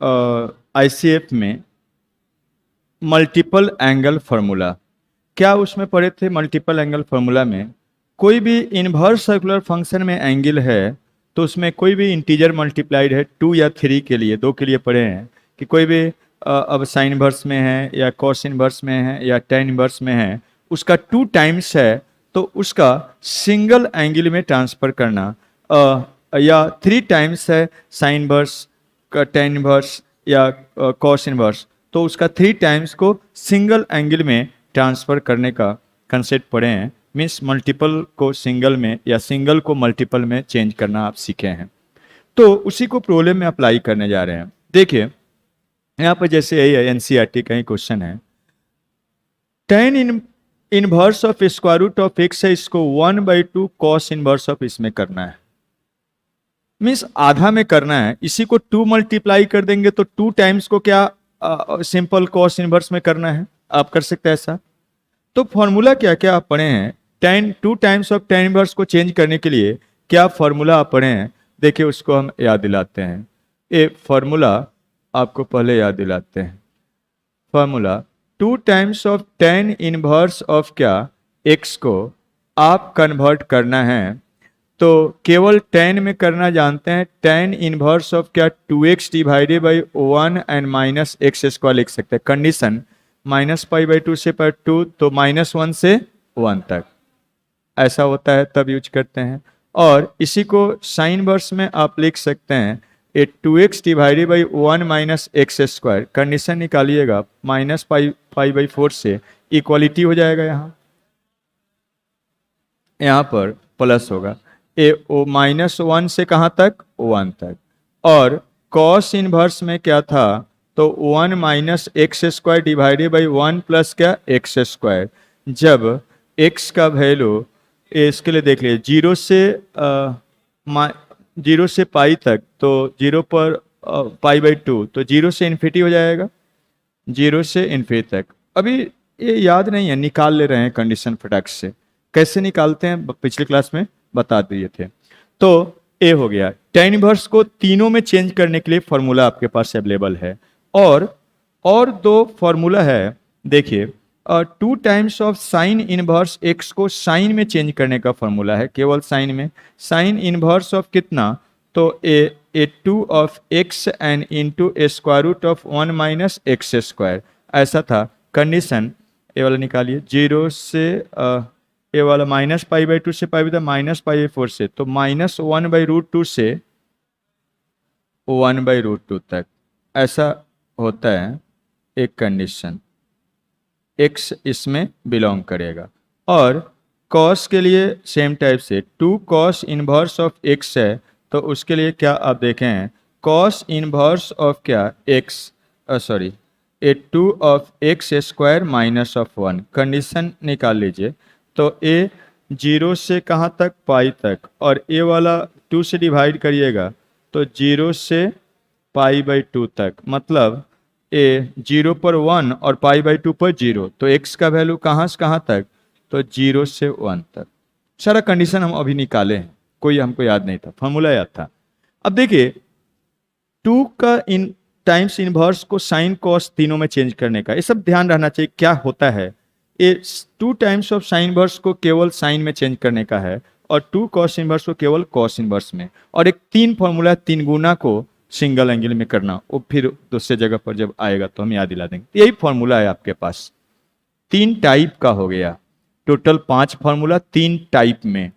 ICF में multiple angle formula, क्या उसमें पढ़े थे? मल्टीपल एंगल फार्मूला में कोई भी इनवर्स सर्कुलर फंक्शन में एंगल है तो उसमें कोई भी इंटीजर मल्टीप्लाइड है 2 या 3 के लिए, 2 के लिए पढ़े हैं कि कोई भी अब साइन इनवर्स में है या कॉस इनवर्स में है या टेन इनवर्स में है, उसका 2 टाइम्स है तो उसका सिंगल एंगल में ट्रांसफर करना, या 3 टाइम्स है साइन इनवर्स का टेन इनवर्स या कॉस इनवर्स तो उसका 3 टाइम्स को सिंगल एंगल में ट्रांसफर करने का कंसेप्ट पढ़े हैं। मीन्स मल्टीपल को सिंगल में या सिंगल को मल्टीपल में चेंज करना आप सीखे हैं, तो उसी को प्रॉब्लम में अप्लाई करने जा रहे हैं। देखिए यहाँ पर जैसे यही है, एनसीईआरटी का ही क्वेश्चन है, tan inverse of square root of x है, इसको 1/2 कॉस इनवर्स ऑफ इसमें करना है। मीन्स आधा में करना है, इसी को 2 मल्टीप्लाई कर देंगे तो 2 टाइम्स को क्या सिंपल कॉस इनवर्स में करना है, आप कर सकते हैं ऐसा। तो फॉर्मूला क्या क्या आप पढ़े हैं, 2 टाइम्स ऑफ टेन इनवर्स को चेंज करने के लिए क्या फॉर्मूला आप पढ़े हैं, देखिए उसको हम याद दिलाते हैं। ये फॉर्मूला आपको पहले याद दिलाते हैं। Formula 2 times of ten inverse of क्या एक्स को आप कन्वर्ट करना है तो केवल 10 में करना जानते हैं, टेन इनवर्स ऑफ क्या 2x divided by 1 and minus x square लिख सकते हैं। कंडीशन -π/2 से पर 2 तो -1 से 1 तक ऐसा होता है, तब यूज करते हैं। और इसी को साइन वर्स में आप लिख सकते हैं, a 2x divided by 1 minus x square, condition निकालिएगा -π/4 से इक्वालिटी हो जाएगा, यहाँ पर प्लस होगा, ए -1 से कहाँ तक 1 तक। और कॉस इनवर्स में क्या था तो 1 minus x square divided by 1 plus क्या एक्स स्क्वायर। जब x का वैल्यू इसके लिए देख लीजिए 0 से पाई तक, तो 0 पर π/2 तो 0 से इन्फिनिटी हो जाएगा, 0 से इन्फिनिटी तक। अभी ये याद नहीं है, निकाल ले रहे हैं कंडीशन फटाक से, कैसे निकालते हैं पिछले क्लास में बता दिए थे। तो ए हो गया। टेन इनवर्स को तीनों में चेंज करने के लिए फॉर्मूला आपके पास अवेलेबल है। और 2 फॉर्मूला है, देखिए 2 times of sine inverse x को साइन में चेंज करने का फॉर्मूला है, केवल साइन में। साइन इनवर्स ऑफ कितना तो a 2 of x and into a square root of 1 minus x square, ऐसा था। कंडीशन ए वाला निकालिए, 0 से ए वाला -π/2 से -π/4 से, तो -1/√2 से 1/√2 तक ऐसा होता है एक कंडीशन, x इसमें बिलोंग करेगा। और cos के लिए सेम टाइप से 2 cos इनवर्स ऑफ x है तो उसके लिए क्या आप देखें, cos इनवर्स ऑफ क्या x sorry A 2 of x square minus of 1, condition निकाल लीजिए। तो a 0 से कहाँ तक पाई तक, और a वाला 2 से डिवाइड करिएगा तो 0 से π/2 तक, मतलब ए 0 पर 1 और π/2 पर 0, तो x का वैल्यू कहाँ से कहाँ तक तो 0 से 1 तक। सारा कंडीशन हम अभी निकाले हैं, कोई हमको याद नहीं था, फॉर्मूला याद था। अब देखिए 2 का इन टाइम्स इनवर्स को साइन कॉस तीनों में चेंज करने का, ये सब ध्यान रहना चाहिए क्या होता है। ये 2 टाइम्स ऑफ साइन इनवर्स को केवल साइन में चेंज करने का है और 2 कॉस इनवर्स को केवल कॉस इनवर्स में, और एक 3 फॉर्मूला 3 गुना को सिंगल एंगल में करना, वो फिर दूसरे जगह पर जब आएगा तो हम याद दिला देंगे। यही फॉर्मूला है आपके पास, 3 टाइप का हो गया, टोटल 5 फॉर्मूला 3 टाइप में,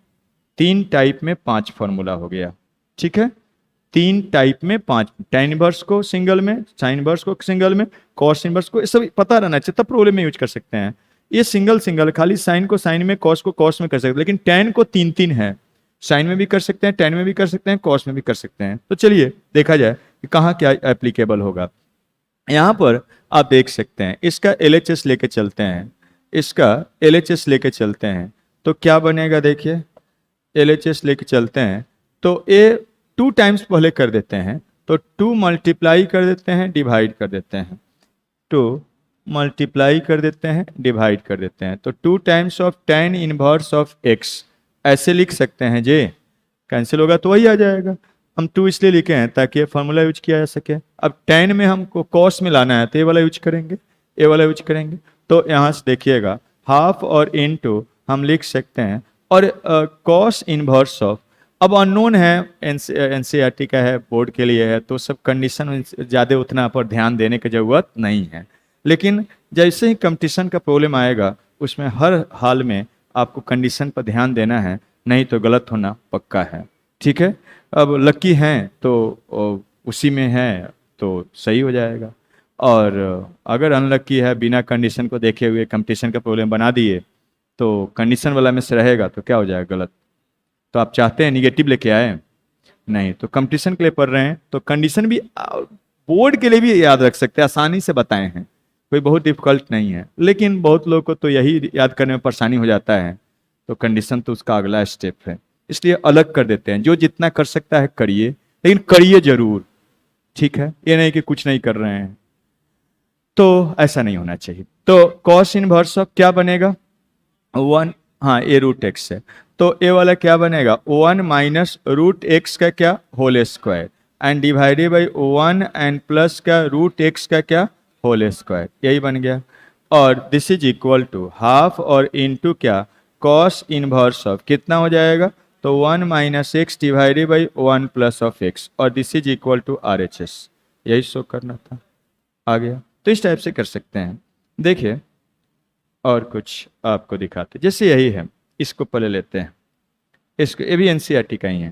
3 टाइप में 5 फॉर्मूला हो गया, ठीक है। 3 टाइप में 5, टेन इनवर्स को सिंगल में, साइन इनवर्स को सिंगल में, कॉस इनवर्स को, ये सब पता रहना चाहिए, तब प्रॉब्लम में यूज कर सकते हैं। ये सिंगल खाली साइन को साइन में, कॉस को कॉस में कर सकते हैं, लेकिन टेन को 3 है, साइन में भी कर सकते हैं, टेन में भी कर सकते हैं, कॉस में भी कर सकते हैं। तो चलिए देखा जाए कि कहाँ क्या एप्लीकेबल होगा। यहाँ पर आप देख सकते हैं, इसका LHS लेके चलते हैं, इसका LHS लेके चलते हैं तो क्या बनेगा, देखिए LHS लेके चलते हैं तो ये 2 टाइम्स पहले कर देते हैं, तो 2 मल्टीप्लाई कर देते हैं, डिवाइड कर देते हैं, 2 मल्टीप्लाई कर देते हैं, डिवाइड कर देते हैं, तो 2 times of ten inverse of x ऐसे लिख सकते हैं। जे कैंसिल होगा तो वही आ जाएगा। हम 2 इसलिए लिखे हैं ताकि ये फॉर्मूला यूज किया जा सके। अब tan में हमको cos में लाना है तो ये वाला यूज करेंगे, ये वाला यूज करेंगे। तो यहाँ से देखिएगा हाफ और इनटू हम लिख सकते हैं, और cos इनवर्स ऑफ, अब अननोन है, एनसीईआरटी का है, बोर्ड के लिए है, तो सब कंडीशन ज़्यादा उतना पर ध्यान देने की ज़रूरत नहीं है। लेकिन जैसे ही कंपटीशन का प्रॉब्लम आएगा उसमें हर हाल में आपको कंडीशन पर ध्यान देना है, नहीं तो गलत होना पक्का है। ठीक है, अब लकी हैं तो उसी में है तो सही हो जाएगा, और अगर अनलकी है बिना कंडीशन को देखे हुए कंपटीशन का प्रॉब्लम बना दिए तो कंडीशन वाला में से रहेगा तो क्या हो जाएगा, गलत। तो आप चाहते हैं निगेटिव लेके आए, नहीं, तो कंपटीशन के लिए पढ़ रहे हैं तो कंडीशन भी बोर्ड के लिए भी याद रख सकते हैं, आसानी से बताए हैं, कोई बहुत डिफिकल्ट नहीं है। लेकिन बहुत लोगों को तो यही याद करने में परेशानी हो जाता है, तो कंडीशन तो उसका अगला स्टेप है, इसलिए अलग कर देते हैं। जो जितना कर सकता है करिए, लेकिन करिए जरूर, ठीक है, ये नहीं कि कुछ नहीं कर रहे हैं, तो ऐसा नहीं होना चाहिए। तो कॉस इनवर्स ऑफ क्या बनेगा, 1, हाँ ये रूट एक्स है, तो ये वाला क्या बनेगा, 1 माइनस रूट एक्स का क्या, whole square, and divided by 1 and plus का रूट एक्स का क्या, होल स्क्वायर, यही बन गया। और this is equal to half और इनटू क्या, कॉस इनवर्स ऑफ कितना हो जाएगा, तो 1 minus X divided by 1 plus of x, और this is equal to RHS, यही शो करना था, आ गया। तो इस टाइप से कर सकते हैं। देखिए और कुछ आपको दिखाते, जैसे यही है, इसको पहले लेते हैं, इसको, ये भी एनसीईआरटी का ही है,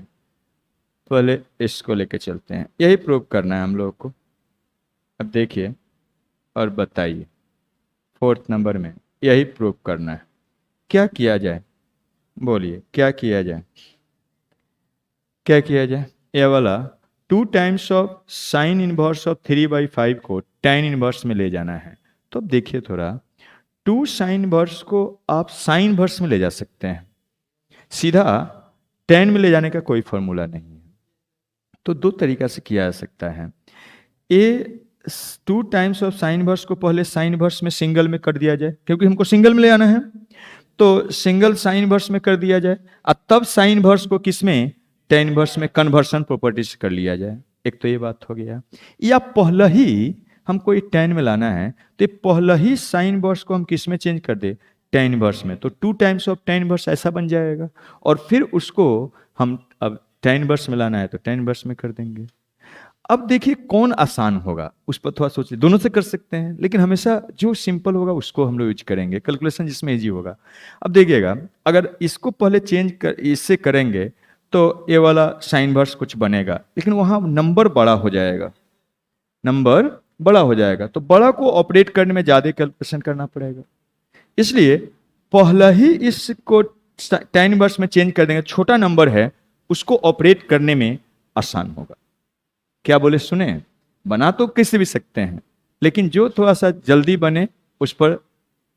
पहले इसको लेके चलते हैं, यही प्रूव करना है हम लोगों को। अब देखिए और बताइए, 4th नंबर में यही प्रूव करना है, क्या किया जाए, बोलिए क्या किया जाए, क्या किया जाए। ये वाला 2 times of sine inverse of 3/5 को tan इनवर्स में ले जाना है। तो अब देखिए थोड़ा, 2 साइन इनवर्स को आप साइन इनवर्स में ले जा सकते हैं, सीधा tan में ले जाने का कोई फॉर्मूला नहीं है। तो 2 तरीका से किया जा सकता है। 2 टाइम्स ऑफ साइन इनवर्स को पहले साइन इनवर्स में सिंगल में कर दिया जाए, क्योंकि हमको सिंगल में ले आना है, तो सिंगल साइन इनवर्स में कर दिया जाए, और तब साइन इनवर्स को किस में, tan इनवर्स में कन्वर्सन प्रॉपर्टी से कर लिया जाए। एक तो ये बात हो गया, या पहला ही हमको ये tan में लाना है, तो पहला ही साइन इनवर्स को हम किस में चेंज कर दे, tan इनवर्स में, तो 2 टाइम्स ऑफ tan इनवर्स ऐसा बन जाएगा, और फिर उसको हम अब tan इनवर्स में लाना है तो tan इनवर्स में कर देंगे। अब देखिए कौन आसान होगा, उस पर थोड़ा सोचिए, दोनों से कर सकते हैं, लेकिन हमेशा जो सिंपल होगा उसको हम लोग यूज करेंगे, कैलकुलेशन जिसमें इजी होगा। अब देखिएगा, अगर इसको पहले चेंज कर इससे करेंगे तो ये वाला साइन इनवर्स कुछ बनेगा, लेकिन वहां नंबर बड़ा हो जाएगा, नंबर बड़ा हो जाएगा, तो बड़ा को ऑपरेट करने में ज्यादा कैलकुलेशन करना पड़ेगा, इसलिए पहला ही इसको tan इनवर्स में चेंज कर देंगे, छोटा नंबर है उसको ऑपरेट करने में आसान होगा। क्या बोले, सुने, बना तो किसी भी सकते हैं, लेकिन जो थोड़ा सा जल्दी बने उस पर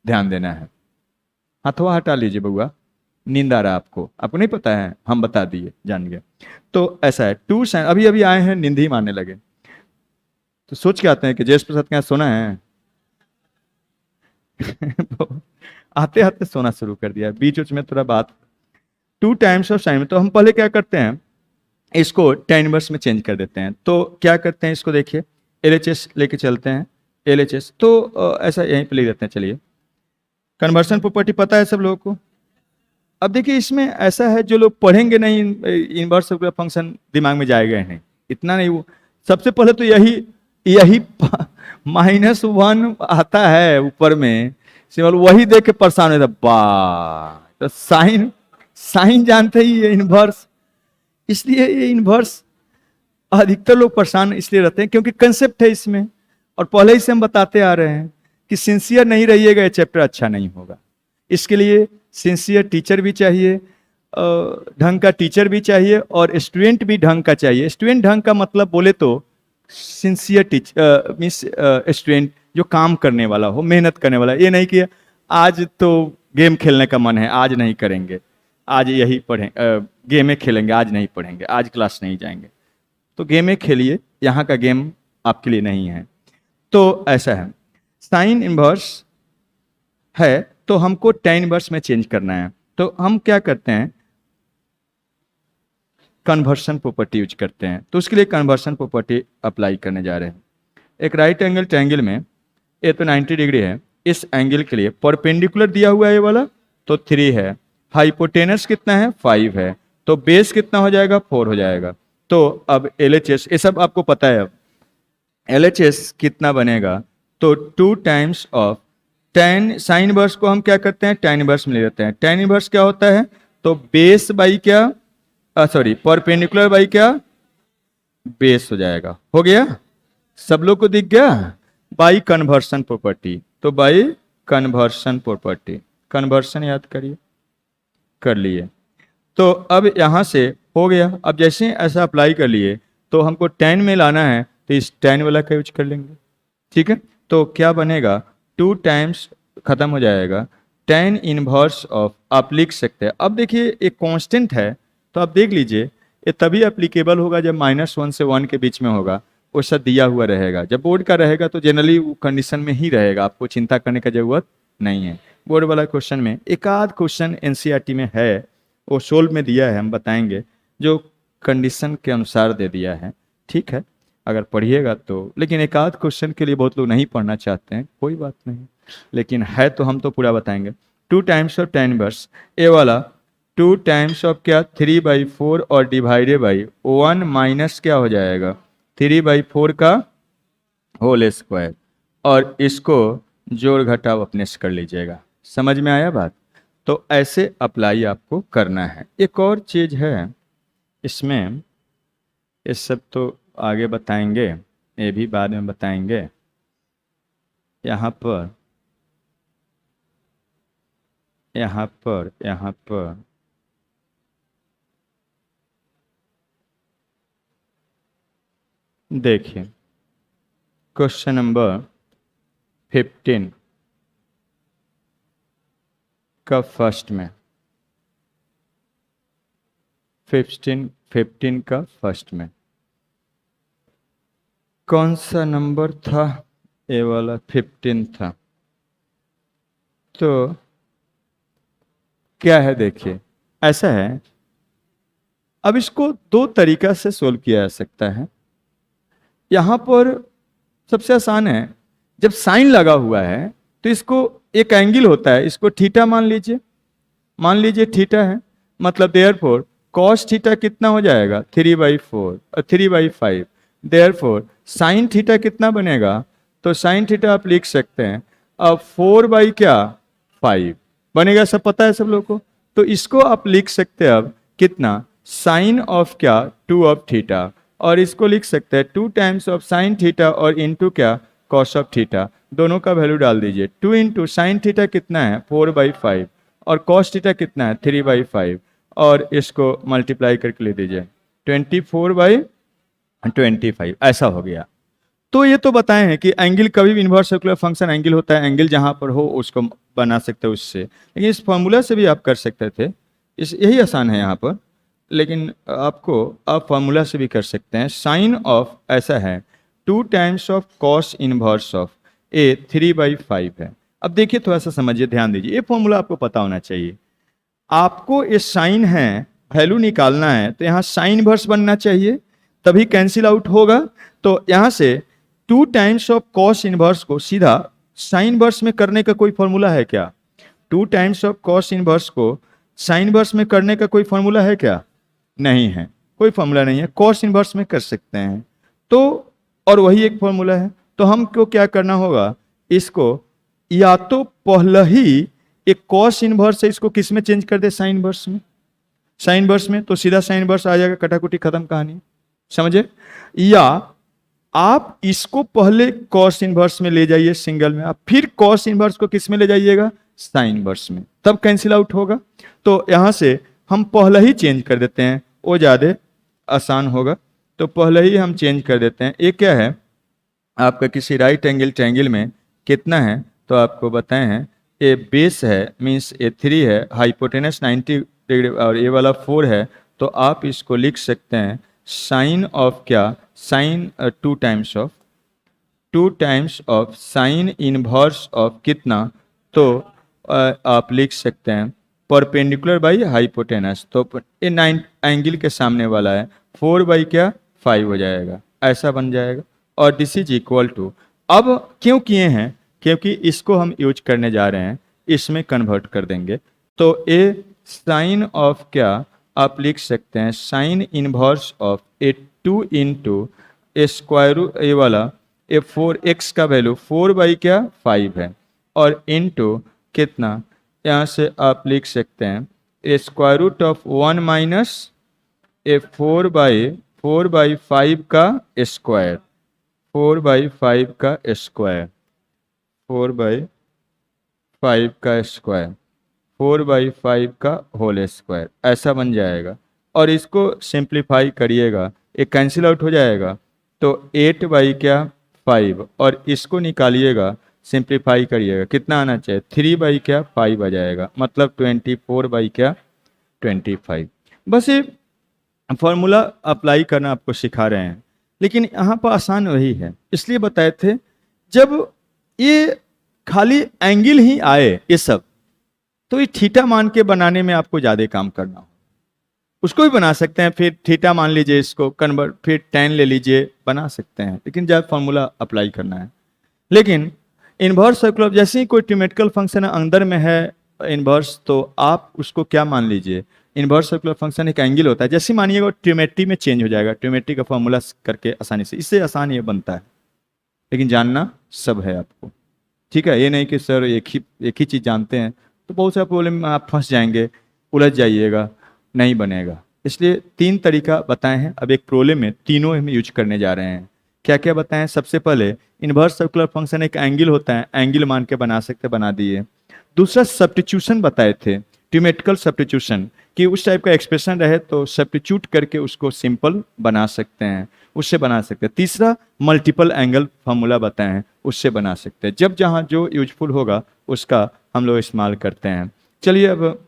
ध्यान देना है। हथवा हटा लीजिए बउआ, नींद आ रहा है आपको नहीं पता है, हम बता दिए, जान गए। तो ऐसा है, 2 साइन, अभी अभी आए हैं, नींद ही मारने लगे, तो सोच के आते हैं कि जयेश प्रसाद के यहाँ सोना है आते आते सोना शुरू कर दिया, बीच बीच में थोड़ा बात। 2 टाइम्स ऑफ साइन में, तो हम पहले क्या करते हैं, इसको tan इनवर्स में चेंज कर देते हैं। तो क्या करते हैं, इसको देखिए LHS लेके चलते हैं, LHS, तो ऐसा यहीं पे लिख देते हैं। चलिए, कन्वर्सन प्रॉपर्टी पता है सब लोगों को। अब देखिए इसमें ऐसा है, जो लोग पढ़ेंगे नहीं, इनवर्स फंक्शन दिमाग में जाएगा नहीं, इतना नहीं। वो सबसे पहले तो यही -1 आता है ऊपर में, सिंबल वही देख के परेशान होता, वाह, तो साइन जानते ही ये इनवर्स, इसलिए ये इनवर्स अधिकतर लोग परेशान इसलिए रहते हैं क्योंकि कंसेप्ट है इसमें, और पहले ही से हम बताते आ रहे हैं कि सिंसियर नहीं रहिएगा ये चैप्टर अच्छा नहीं होगा। इसके लिए सिंसियर टीचर भी चाहिए, ढंग का टीचर भी चाहिए, और स्टूडेंट भी ढंग का चाहिए। स्टूडेंट ढंग का मतलब बोले तो सिंसियर टीचर मीन्स स्टूडेंट जो काम करने वाला हो, मेहनत करने वाला। ये नहीं कि आज तो गेम खेलने का मन है, आज नहीं करेंगे, आज यही पढ़ें, गेमें खेलेंगे, आज नहीं पढ़ेंगे, आज क्लास नहीं जाएंगे, तो गेमें खेलिए, यहाँ का गेम आपके लिए नहीं है। तो ऐसा है, साइन इनवर्स है तो हमको tan इनवर्स में चेंज करना है, तो हम क्या करते हैं, कन्वर्सन प्रॉपर्टी यूज करते हैं। तो उसके लिए कन्वर्सन प्रॉपर्टी अप्लाई करने जा रहे हैं। एक राइट एंगल ट्रायंगल में ये तो 90 डिग्री है, इस एंगल के लिए परपेंडिकुलर दिया हुआ है ये वाला तो 3 है, हाइपोटेनस कितना है 5 है, तो बेस कितना हो जाएगा 4 हो जाएगा। तो अब LHS ये सब आपको पता है। अब LHS कितना बनेगा तो 2 times of tan sine inverse को हम क्या करते हैं tan इनवर्स में ले लेते हैं। tan इनवर्स क्या होता है तो बेस बाई क्या सॉरी परपेंडिकुलर बाई क्या बेस हो जाएगा। हो गया, सब लोग को दिख गया। बाई कन्वर्सन प्रॉपर्टी, तो बाई कन्वर्सन प्रॉपर्टी, कन्वर्सन याद करिए, कर लिए। तो अब यहां से हो गया। अब जैसे ऐसा अप्लाई कर लिए तो हमको tan में लाना है तो इस tan वाला का यूज कर लेंगे। ठीक है, तो क्या बनेगा 2 टाइम्स खत्म हो जाएगा tan इनवर्स ऑफ, आप लिख सकते हैं। अब देखिए एक कांस्टेंट है तो आप देख लीजिए ये तभी एप्लीकेबल होगा जब -1 से 1 के बीच में होगा, वो सब दिया हुआ रहेगा। जब बोर्ड का रहेगा तो जनरली वो कंडीशन में ही रहेगा, आपको चिंता करने का जरूरत नहीं है। बोर्ड वाला क्वेश्चन में एक आध क्वेश्चन एनसीईआरटी में है, वो सोल्व में दिया है, हम बताएंगे, जो कंडीशन के अनुसार दे दिया है। ठीक है, अगर पढ़िएगा तो, लेकिन एक आध क्वेश्चन के लिए बहुत लोग नहीं पढ़ना चाहते हैं, कोई बात नहीं, लेकिन है तो हम तो पूरा बताएंगे। 2 टाइम्स ऑफ tan इनवर्स, ए वाला 2 टाइम्स ऑफ क्या 3/4 और डिवाइडेड बाई 1 माइनस क्या हो जाएगा 3/4 का होल स्क्वायर, और इसको जोड़ घटाव अपने से कर लीजिएगा। समझ में आया बात? तो ऐसे अप्लाई आपको करना है। एक और चीज़ है इसमें, ये सब तो आगे बताएंगे, ये भी बाद में बताएंगे। यहाँ पर देखिए क्वेश्चन नंबर 15 का फर्स्ट में 15 का फर्स्ट में कौन सा नंबर था? ए वाला 15 था। तो क्या है देखिए, ऐसा है, अब इसको 2 तरीका से सोल्व किया जा सकता है। यहां पर सबसे आसान है, जब साइन लगा हुआ है तो इसको एक एंगल होता है, इसको थीटा मान लीजिए थीटा है, मतलब देयरफॉर cos थीटा कितना हो जाएगा 3/4 और 3/5, देयरफॉर साइन थीटा कितना बनेगा, तो साइन थीटा आप लिख सकते हैं अब 4/5 बनेगा, सब पता है सब लोग को। तो इसको आप लिख सकते हैं अब कितना साइन ऑफ क्या 2 ऑफ थीटा, और इसको लिख सकते हैं 2 टाइम्स ऑफ साइन थीटा और इनटू क्या कॉस ऑफ थीटा, दोनों का वैल्यू डाल दीजिए। 2 इंटू साइन थीटा कितना है 4/5 और कॉस थीटा कितना है 3/5, और इसको मल्टीप्लाई करके ले दीजिए 24/25, ऐसा हो गया। तो ये तो बताए हैं कि एंगल कभी भी इनवर्स सर्कुलर फंक्शन एंगल होता है, एंगल जहां पर हो उसको बना सकते हो उससे, लेकिन इस फॉर्मूला से भी आप कर सकते थे, इस यही आसान है यहाँ पर, लेकिन आप फार्मूला से भी कर सकते हैं। साइन ऑफ ऐसा है 2 times of cos inverse of a 3/5 है। अब देखिए थोड़ा सा समझिए, ध्यान दीजिए, ये फॉर्मूला आपको पता होना चाहिए। आपको ये साइन है वैल्यू निकालना है तो यहाँ साइन इनवर्स बनना चाहिए, तभी कैंसिल आउट होगा। तो यहाँ से 2 टाइम्स ऑफ कॉस इनवर्स को सीधा साइन इनवर्स में करने का कोई फॉर्मूला है क्या? 2 टाइम्स ऑफ कॉस इनवर्स को साइन इनवर्स में करने का कोई फॉर्मूला है क्या? नहीं है, कोई फॉर्मूला नहीं है। कॉस इनवर्स में कर सकते हैं तो, और वही एक फॉर्मूला है। तो हमको क्या करना होगा, इसको या तो पहले ही एक कॉस इनवर्स है, इसको किस में चेंज कर दे साइन इनवर्स में, साइन इनवर्स में, तो सीधा साइन इनवर्स आ जाएगा, कटाकुटी खत्म कहानी, समझे? या आप इसको पहले कॉस इनवर्स में ले जाइए सिंगल में, आप फिर कॉस इनवर्स को किस में ले जाइएगा साइन इनवर्स में, तब कैंसिल आउट होगा। तो यहां से हम पहले ही चेंज कर देते हैं, वो ज़्यादा आसान होगा। तो पहले ही हम चेंज कर देते हैं। ये क्या है आपका, किसी राइट एंगल ट्रायंगल में कितना है तो आपको बताए हैं, ये बेस है मीन्स ये 3 है, हाइपोटेनस 90 डिग्री और ये वाला 4 है, तो आप इसको लिख सकते हैं साइन ऑफ क्या sine 2 times of sine inverse of कितना, तो आप लिख सकते हैं परपेंडिकुलर बाई हाइपोटेनस, तो ये 9 एंगल के सामने वाला है, 4 बाई क्या 5 हो जाएगा, ऐसा बन जाएगा। और दिस इज इक्वल टू, अब क्यों किए हैं, क्योंकि इसको हम यूज करने जा रहे हैं, इसमें कन्वर्ट कर देंगे। तो ए साइन ऑफ क्या आप लिख सकते हैं, sine inverse of a 2 into a square root, ये वाला ए 4x का वैल्यू 4 बाई क्या 5 है, और इंटू कितना, यहाँ से आप लिख सकते हैं a square root of 1 minus a 4 by 5 का स्क्वायर, 4 बाई 5 का स्क्वायर, 4 बाई 5 का स्क्वायर, 4 बाई 5 का होल स्क्वायर, ऐसा बन जाएगा। और इसको सिंप्लीफाई करिएगा, ये कैंसिल आउट हो जाएगा, तो 8 बाई क्या 5, और इसको निकालिएगा, सिंप्लीफाई करिएगा, कितना आना चाहिए 3 बाई क्या 5 आ जाएगा, मतलब 24 बाई क्या 25। बस ये फॉर्मूला अप्लाई करना आपको सिखा रहे हैं, लेकिन यहाँ पर आसान वही है, इसलिए बताए थे जब ये खाली एंगल ही आए ये सब, तो ये थीटा मान के बनाने में आपको ज़्यादा काम करना हो, उसको भी बना सकते हैं, फिर थीटा मान लीजिए, इसको कन्वर्ट, फिर tan ले लीजिए, बना सकते हैं, लेकिन जब फॉर्मूला अप्लाई करना है। लेकिन इन्वर्स सर्कुलर, जैसे ही कोई ट्रिमेट्रिकल फंक्शन अंदर में है इन्वर्स, तो आप उसको क्या मान लीजिए, इन्वर्स सर्कुलर फंक्शन एक एंगल होता है, जैसे मानिएगा ट्रिमेट्री में चेंज हो जाएगा, ट्रिमेट्री का फॉर्मूला करके आसानी से, इससे आसान ये बनता है, लेकिन जानना सब है आपको, ठीक है। ये नहीं कि सर एक ही चीज़ जानते हैं तो बहुत सारे प्रॉब्लम में आप फंस जाएंगे, उलझ जाइएगा, नहीं बनेगा। इसलिए 3 तरीका बताए हैं, अब एक प्रॉब्लम में तीनों हम यूज करने जा रहे हैं। क्या क्या बताएं, सबसे पहले इन्वर्स सर्कुलर फंक्शन एक एंगल होता है, एंगल मान के बना सकते, बना दिए। दूसरा सब्स्टिट्यूशन बताए थे, ट्रिमेट्रिकल सब्स्टिट्यूशन, कि उस टाइप का एक्सप्रेशन रहे तो सब्स्टिट्यूट करके उसको सिंपल बना सकते हैं, उससे बना सकते हैं। तीसरा मल्टीपल एंगल फार्मूला बताए हैं, उससे बना सकते हैं। जब जहाँ जो यूजफुल होगा उसका हम लोग इस्तेमाल करते हैं। चलिए अब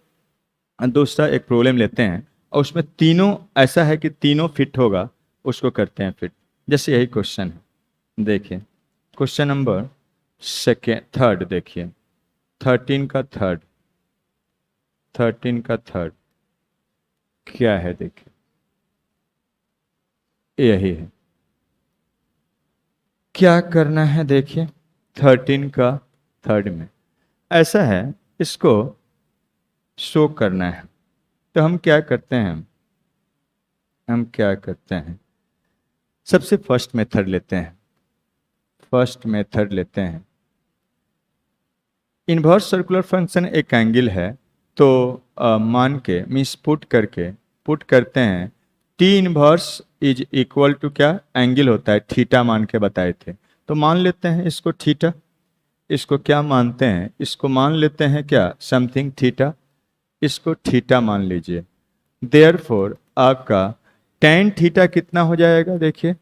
दूसरा एक प्रॉब्लम लेते हैं, और उसमें तीनों ऐसा है कि तीनों फिट होगा, उसको करते हैं फिट। जैसे यही क्वेश्चन है, देखिए क्वेश्चन नंबर थर्ड, देखिए 13 का थर्ड क्या है, देखिए यही है। क्या करना है, देखिए 13 का थर्ड में ऐसा है, इसको शो करना है, तो हम क्या करते हैं, सबसे फर्स्ट मेथड लेते हैं। इन्वर्स सर्कुलर फंक्शन एक एंगल है, तो मान के मीन्स पुट करते हैं, t inverse is equal to क्या एंगल होता है, थीटा मान के बताए थे, तो मान लेते हैं इसको थीटा, इसको क्या मानते हैं, इसको मान लेते हैं क्या समथिंग थीटा, इसको थीटा मान लीजिए। देयरफॉर आपका tan थीटा कितना हो जाएगा, देखिए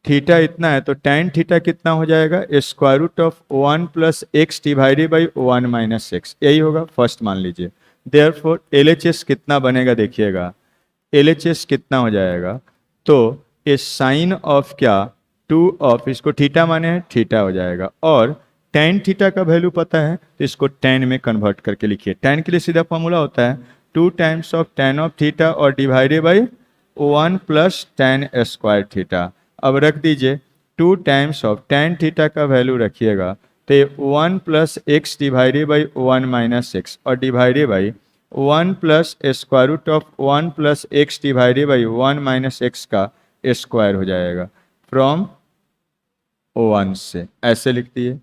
थीटा इतना है, तो tan थीटा कितना हो जाएगा, square root of 1 plus x divided by 1 minus x, यही होगा, फर्स्ट मान लीजिए। देयरफॉर LHS कितना बनेगा, देखिएगा LHS कितना हो जाएगा, तो ये साइन ऑफ क्या 2 ऑफ, इसको थीटा माने हैं, थीटा हो जाएगा, और tan थीटा का वैल्यू पता है, तो इसको tan में कन्वर्ट करके लिखिए। tan के लिए सीधा फॉर्मूला होता है 2 times of tan of theta और divided by 1 plus tan square theta. अब रख दीजिए 2 टाइम्स ऑफ tan थीटा का वैल्यू रखिएगा, तो 1 plus x divided by 1 minus X, और divided by 1 plus square root of 1 plus x divided by 1 minus x का square हो जाएगा, फ्रॉम 1 से, ऐसे लिख दिए।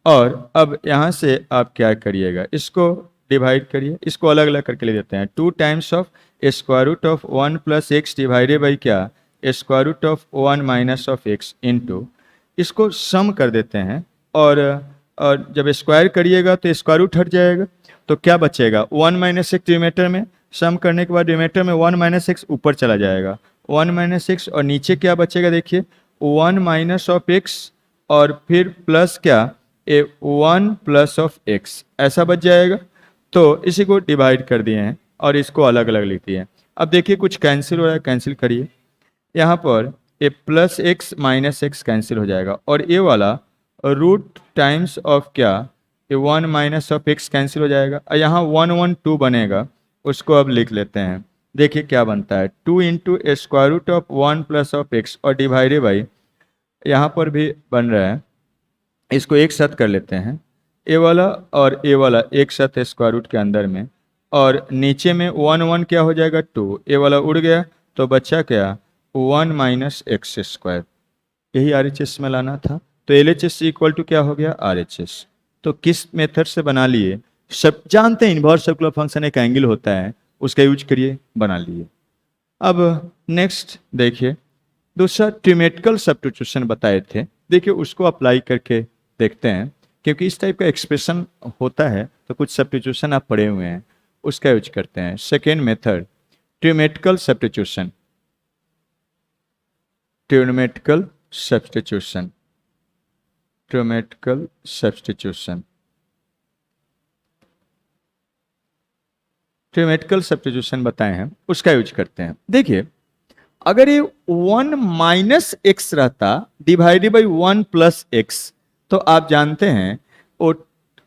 और अब यहाँ से आप क्या करिएगा, इसको डिवाइड करिए, इसको अलग अलग करके ले देते हैं। 2 times of square root of 1 plus x divided by क्या square root of 1 minus of X into, इसको सम कर देते हैं, और जब स्क्वायर करिएगा तो स्क्वायर रूट हट जाएगा, तो क्या बचेगा 1 माइनस एक्स डिनोमिनेटर में, सम करने के बाद डिनोमिनेटर में 1 माइनस एक्स ऊपर चला जाएगा, 1 माइनस एक्स, और नीचे क्या बचेगा, देखिए 1 माइनस ऑफ एक्स, और फिर प्लस क्या 1 प्लस ऑफ एक्स, ऐसा बच जाएगा। तो इसी को डिवाइड कर दिए हैं और इसको अलग अलग लिख दिए हैं। अब देखिए कुछ कैंसिल हो रहा है, कैंसिल करिए, यहाँ पर a plus X minus X cancel हो जाएगा, और ये वाला रूट टाइम्स ऑफ क्या ये 1 माइनस ऑफ एक्स कैंसिल हो जाएगा और यहाँ 1 1 2 बनेगा, उसको अब लिख लेते हैं। देखिए क्या बनता है, 2 into square root of 1 plus of x और डिवाइडेड बाई, यहाँ पर भी बन रहा है, इसको एक साथ कर लेते हैं, ए वाला और ए वाला एक साथ स्क्वायर रूट के अंदर में, और नीचे में 1 1 क्या हो जाएगा 2, ए वाला उड़ गया तो बच्चा क्या 1 माइनस एक्स स्क्वायर। यही RHS में लाना था, तो LHS इक्वल टू क्या हो गया RHS। तो किस मेथड से बना लिए, सब जानते हैं, इनवर्स सर्कुलर फंक्शन एक एंगल होता है, उसका यूज करिए, बना लिए। अब नेक्स्ट देखिए, दूसरा ट्रिमेटिकल सब्स्टिट्यूशन बताए थे, देखिए उसको अप्लाई करके देखते हैं, क्योंकि इस टाइप का एक्सप्रेशन होता है तो कुछ सब्स्टिट्यूशन आप पढ़े हुए हैं, उसका यूज करते हैं। Second method trigonometrical substitution, trigonometrical substitution, trigonometrical substitution, trigonometrical substitution बताए हैं, उसका यूज करते हैं। देखिए अगर ये 1 माइनस एक्स रहता डिवाइडेड बाई 1 प्लस एक्स, तो आप जानते हैं वो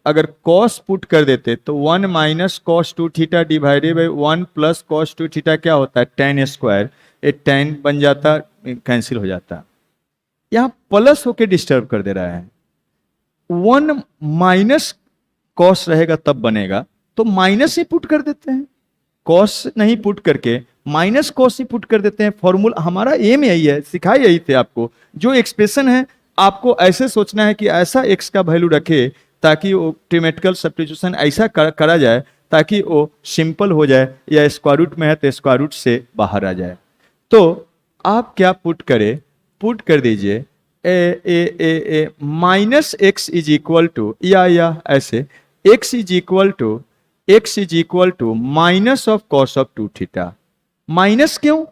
अगर कॉस पुट कर देते तो 1 minus cos 2 theta divided by 1 plus cos 2 theta क्या होता है tan स्क्वायर, ये tan बन जाता, कैंसिल हो जाता। यहाँ प्लस होके डिस्टर्ब कर दे रहा है, 1 माइनस कॉस रहेगा तब बनेगा, तो माइनस ही पुट कर देते हैं, कॉस नहीं पुट करके माइनस कॉस ही पुट कर देते हैं। फॉर्मूला हमारा एम यही है, सिखाए यही थे आपको, जो एक्सप्रेशन है आपको ऐसे सोचना है कि ऐसा एक्स का वैल्यू रखे ताकि वो ट्रिमेटिकल सब्स्टिट्यूशन ऐसा करा जाए ताकि वो सिंपल हो जाए, या स्क्वायर रूट में है तो स्क्वायर रूट से बाहर आ जाए। तो आप क्या पुट करें, पुट कर दीजिए a minus x is equal to, या ऐसे x is equal to minus of cos of 2 theta. Minus क्यों,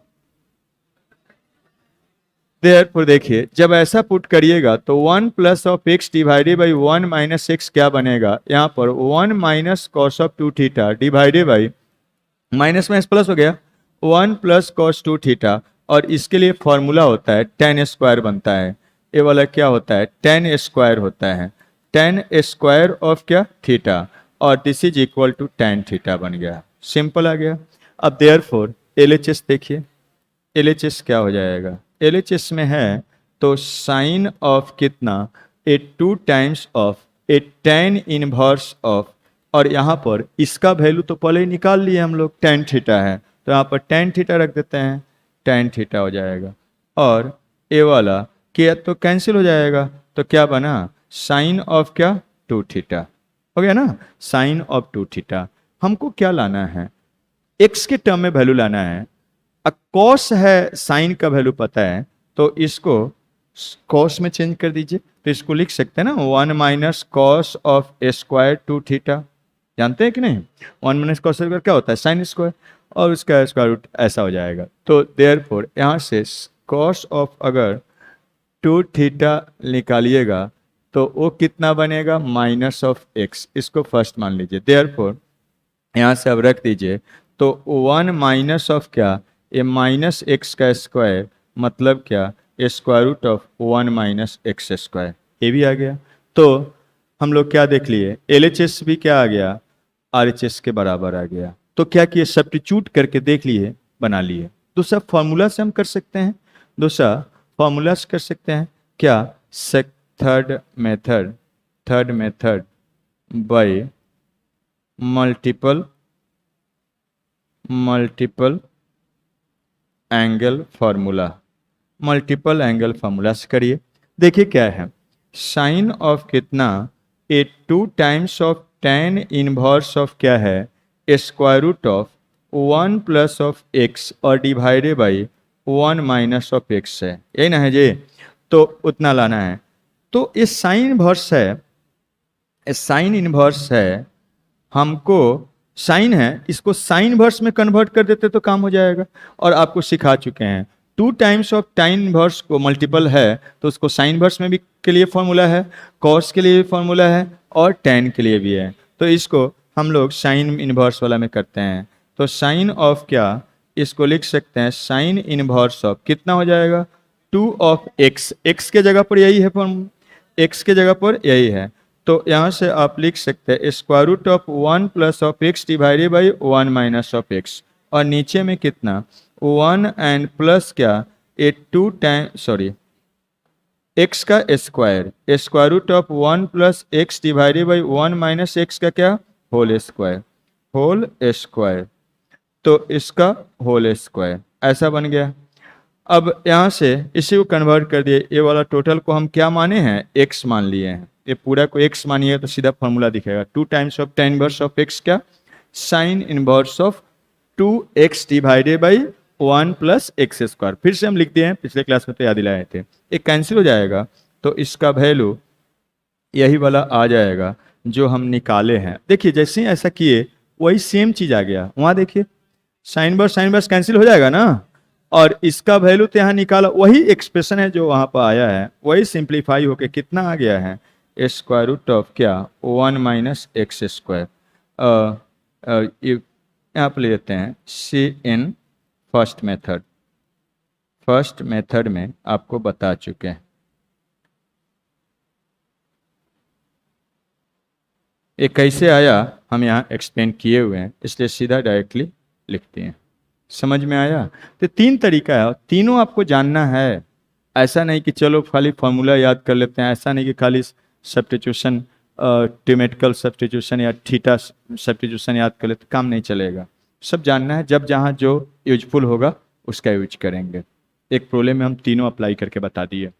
देयरफॉर देखिए जब ऐसा पुट करिएगा तो 1 plus of x divided by 1 minus x क्या बनेगा, यहाँ पर 1 minus cos of 2 theta divided by, minus में प्लस हो गया, 1 प्लस कॉस 2 थीटा, और इसके लिए फॉर्मूला होता है tan स्क्वायर बनता है, ये वाला क्या होता है tan स्क्वायर होता है, tan स्क्वायर ऑफ क्या थीटा, और this is equal to tan theta बन गया, सिंपल आ गया। अब देयरफॉर LHS देखिए, LHS क्या हो जाएगा, LHS में है तो साइन ऑफ कितना a 2 times of A tan inverse of, और यहाँ पर इसका वैल्यू तो पहले ही निकाल लिए हम लोग, tan थीटा है तो यहाँ पर tan थीटा रख देते हैं, tan थीटा हो जाएगा, और ए वाला क्या तो कैंसिल हो जाएगा, तो क्या बना साइन ऑफ क्या 2 थीटा हो गया ना, साइन ऑफ 2 थीटा। हमको क्या लाना है, एक्स के टर्म में वैल्यू लाना है, कॉस है, साइन का वैल्यू पता है तो इसको कॉस में चेंज कर दीजिए, तो इसको लिख सकते हैं ना 1 minus cos of square 2 theta, जानते हैं कि नहीं, 1 माइनस कॉस स्क्वायर क्या होता है साइन स्क्वायर, और उसका स्क्वायर रूट ऐसा हो जाएगा। तो देयरफॉर यहाँ से कॉस ऑफ अगर 2 थीटा निकालिएगा तो वो कितना बनेगा माइनस ऑफ एक्स, इसको फर्स्ट मान लीजिए, देयरफॉर यहाँ से अब रख दीजिए, तो 1 माइनस ऑफ क्या, ये माइनस एक्स का स्क्वायर मतलब क्या square root of 1 minus x square, ये भी आ गया। तो हम लोग क्या देख लिए, LHS भी क्या आ गया RHS के बराबर आ गया। तो क्या किए, सब्स्टिट्यूट करके देख लिए, बना लिए। दूसरा फॉर्मूला से हम कर सकते हैं, दूसरा फॉर्मूला से कर सकते हैं क्या, third method by multiple angle formula, multiple angle formula से करिए। देखिए क्या है, साइन ऑफ कितना a 2 times of tan inverse of क्या है square root of 1 plus of x और divided by 1 minus of x है, यही ना है जी, तो उतना लाना है। तो ये साइन इनवर्स है, साइन इनवर्स है, हमको साइन है, इसको साइन इनवर्स में कन्वर्ट कर देते तो काम हो जाएगा, और आपको सिखा चुके हैं 2 टाइम्स ऑफ टाइन इनवर्स को मल्टीपल है तो उसको साइन इनवर्स में भी के लिए फॉर्मूला है, कॉस के लिए भी फॉर्मूला है, और tan के लिए भी है, तो इसको हम लोग साइन इनवर्स वाला में करते हैं। तो साइन ऑफ क्या, इसको लिख सकते हैं साइन इनवर्स ऑफ कितना हो जाएगा 2 ऑफ एक्स, एक्स के जगह पर यही है फॉर्म, एक्स के जगह पर यही है, तो यहाँ से आप लिख सकते हैं square root of 1 plus of x divided by 1 minus of x, और नीचे में कितना 1 एंड प्लस क्या ए 2 टाइम सॉरी एक्स का square, square root of 1 plus x divided by 1 minus x का क्या होल स्क्वायर, तो इसका होल स्क्वायर ऐसा बन गया। अब यहाँ से इसी को कन्वर्ट कर दिए, ये वाला टोटल को हम क्या माने हैं x मान लिए हैं, ये पूरा को x मानिए तो सीधा फॉर्मूला दिखेगा 2 times of tan inverse of x क्या sign inverse of 2x divided by 1 plus x square. फिर से हम लिख दिए हैं, पिछले क्लास में तो याद दिलाए थे, एक कैंसिल हो जाएगा तो इसका वैल्यू यही वाला आ जाएगा जो हम निकाले हैं। देखिए जैसे ही ऐसा किए वही सेम चीज आ गया, वहां देखिए साइन बर्स कैंसिल हो जाएगा ना, और इसका वैल्यू तो यहाँ निकाला, वही एक्सप्रेशन है जो वहां पर आया है, वही सिंप्लीफाई होके कितना आ गया है स्क्वायर रूट ऑफ क्या 1 माइनस एक्स स्क्वायर। यहाँ पर ले लेते हैं सी इन फर्स्ट मेथड में आपको बता चुके हैं। ये कैसे आया हम यहाँ एक्सप्लेन किए हुए हैं, इसलिए सीधा डायरेक्टली लिखते हैं। समझ में आया? तो 3 तरीका है, तीनों आपको जानना है। ऐसा नहीं कि चलो खाली फॉर्मूला याद कर लेते हैं, ऐसा नहीं कि खाली सब्स्टिट्यूशन टिमेटिकल सब्स्टिट्यूशन या थीटा सब्स्टिट्यूशन याद कर लेते, काम नहीं चलेगा। सब जानना है, जब जहाँ जो यूजफुल होगा उसका यूज करेंगे। एक प्रॉब्लम में हम तीनों अप्लाई करके बता दिए।